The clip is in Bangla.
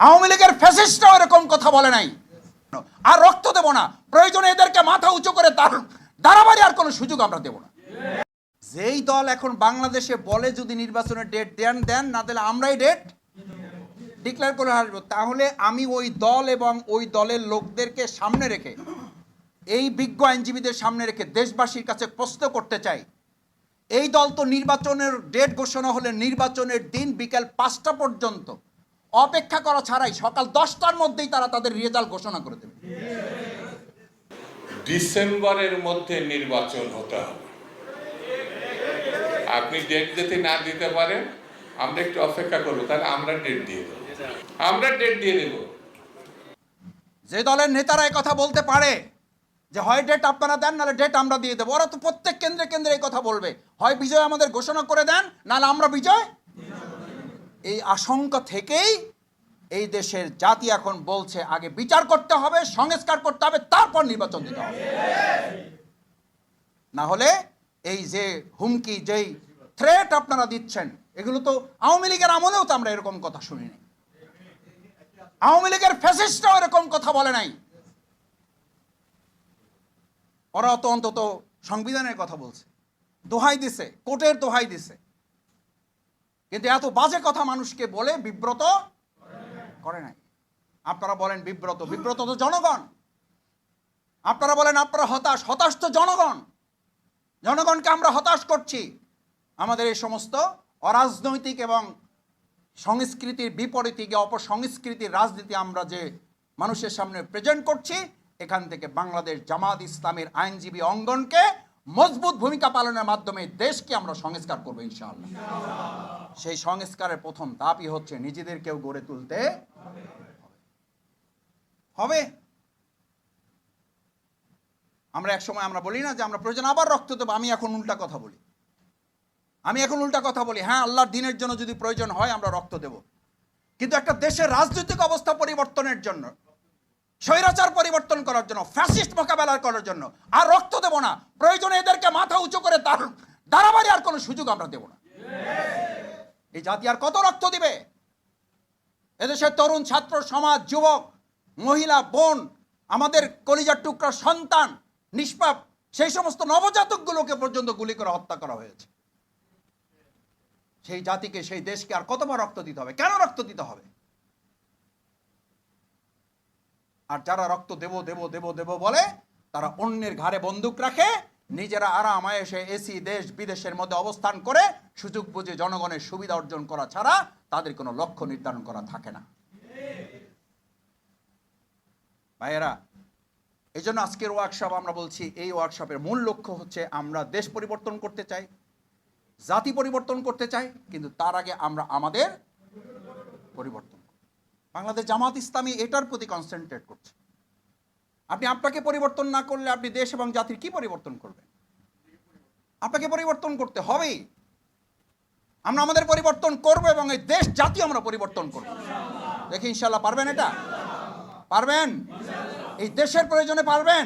আওয়ামী লীগের ফ্যাসিস্টরাও এরকম কথা বলে নাই। আর রক্ত দেব না, প্রয়োজনে এদেরকে মাথা উঁচু করে দাঁড়াবাড়ি আর কোনো সুযোগ আমরা দেব না। যেই দল এখন বাংলাদেশে বলে যদি নির্বাচনের ডেট দেন না দিলে আমরাই ডেট ডিক্লেয়ার করে আসবো, তাহলে আমি ওই দল এবং ওই দলের লোকদেরকে সামনে রেখে, এই বিজ্ঞ আইনজীবীদের সামনে রেখে দেশবাসীর কাছে প্রশ্ন করতে চাই, এই দল তো নির্বাচনের ডেট ঘোষণা হলে নির্বাচনের দিন বিকেল 5টা পর্যন্ত অপেক্ষা করা ছাড়াই সকাল 10টার মধ্যেই তারা তাদের রেজাল্ট ঘোষণা করে দেবে। ডিসেম্বরের মধ্যে নির্বাচন হতে হবে। আপনি ডেট যদি না দিতে পারেন, আমরা একটু অপেক্ষা করবো, তাহলে আমরা ডেট দিয়ে দেবো। আমরা ডেট দিয়ে দেব। যে দলের নেতারা এই কথা বলতে পারে যে হয় ডেট আপনারা দেন, নাহলে ডেট আমরা দিয়ে দেবো, ওরা তো প্রত্যেক কেন্দ্রে কেন্দ্রে এই কথা বলবে, হয় বিজয় আমাদের ঘোষণা করে দেন, নাহলে আমরা বিজয়। এই আশঙ্কা থেকেই এই দেশের জাতি এখন বলছে আগে বিচার করতে হবে, সংস্কার করতে হবে, তারপর নির্বাচন দিতে হবে। না হলে এই যে হুমকি, যেই থ্রেট আপনারা দিচ্ছেন, এগুলো তো আওয়ামী লীগের আমলেও তো আমরা এরকম কথা শুনিনি। আওয়ামী লীগের ফ্যাসিস্টরাও এরকম কথা বলে নাই। ওরা তো অন্তত সংবিধানের কথা বলছে, দোহাই দিছে, কোর্টের দোহাই দিছে, কিন্তু এত বাজে কথা মানুষকে বলে বিব্রত করে নাই। আপনারা বলেন বিব্রত তো জনগণ। আপনারা বলেন আপনারা হতাশ তো জনগণ। জনগণকে আমরা হতাশ করছি। আমাদের এই সমস্ত অরাজনৈতিক এবং সংস্কৃতির বিপরীতে গিয়ে অপসংস্কৃতির রাজনীতি আমরা যে মানুষের সামনে প্রেজেন্ট করছি, এখান থেকে বাংলাদেশ জামাত ইসলামের আইনজীবী অঙ্গনকে মজবুত ভূমিকা পালনের মাধ্যমে দেশকে আমরা সংস্কার করবো ইনশাআল্লাহ। সেই সংস্কারের প্রথম ধাপই হচ্ছে নিজেদেরকেও গড়ে তুলতে হবে। আমরা এক সময় আমরা বলি না যে আমরা প্রয়োজন আবার রক্ত দেবো। আমি এখন উল্টা কথা বলি, হ্যাঁ, আল্লাহর দিনের জন্য যদি প্রয়োজন হয় আমরা রক্ত দেব, কিন্তু একটা দেশের রাজনৈতিক অবস্থা পরিবর্তনের জন্য, স্বৈরাচার পরিবর্তন করার জন্য, ফ্যাসিস্ট মোকাবেলা করার জন্য আর রক্ত দেব না। প্রয়োজনে এদেরকে মাথা উঁচু করে দাঁড়াবাড়ি আর কোনো সুযোগ আমরা দেব না। এই জাতি আর কত রক্ত দিবে? এদেশের তরুণ ছাত্র সমাজ, যুবক, মহিলা, বোন, আমাদের কলিজার টুকরা সন্তান, নিষ্পাপ সেই সমস্ত নবজাতকগুলোকে পর্যন্ত গুলি করে হত্যা করা হয়েছে। সেই জাতিকে, সেই দেশকে আর কতবার রক্ত দিতে হবে? কেন রক্ত দিতে হবে? আর যারা রক্ত দেব বলে, তারা অন্যের ঘাড়ে বন্দুক রাখে, নিজেরা আরাম আয়েশে এসি দেশ বিদেশের মধ্যে অবস্থান করে সুযোগ বুঝে জনগণের সুবিধা অর্জন করা ছাড়া তাদের কোনো লক্ষ্য নির্ধারণ করা থাকে না। ভাইয়েরা, এই জন্য আজকের ওয়ার্কশপ আমরা বলছি, এই ওয়ার্কশপের মূল লক্ষ্য হচ্ছে আমরা দেশ পরিবর্তন করতে চাই, জাতি পরিবর্তন করতে চাই, কিন্তু তার আগে আমরা আমাদের পরিবর্তন। বাংলাদেশ জামাত ইসলামী এটার প্রতি কনসেন্ট্রেট করছে। আপনি আপনাকে পরিবর্তন না করলে আপনি দেশ এবং জাতির কি পরিবর্তন করবেন? আপনাকে পরিবর্তন করতে হবেই। আমরা আমাদের পরিবর্তন করব এবং এই দেশ জাতি আমরা পরিবর্তন করব। দেখি ইনশাআল্লাহ পারবেন? এটা পারবেন? এই দেশের প্রয়োজনে পারবেন?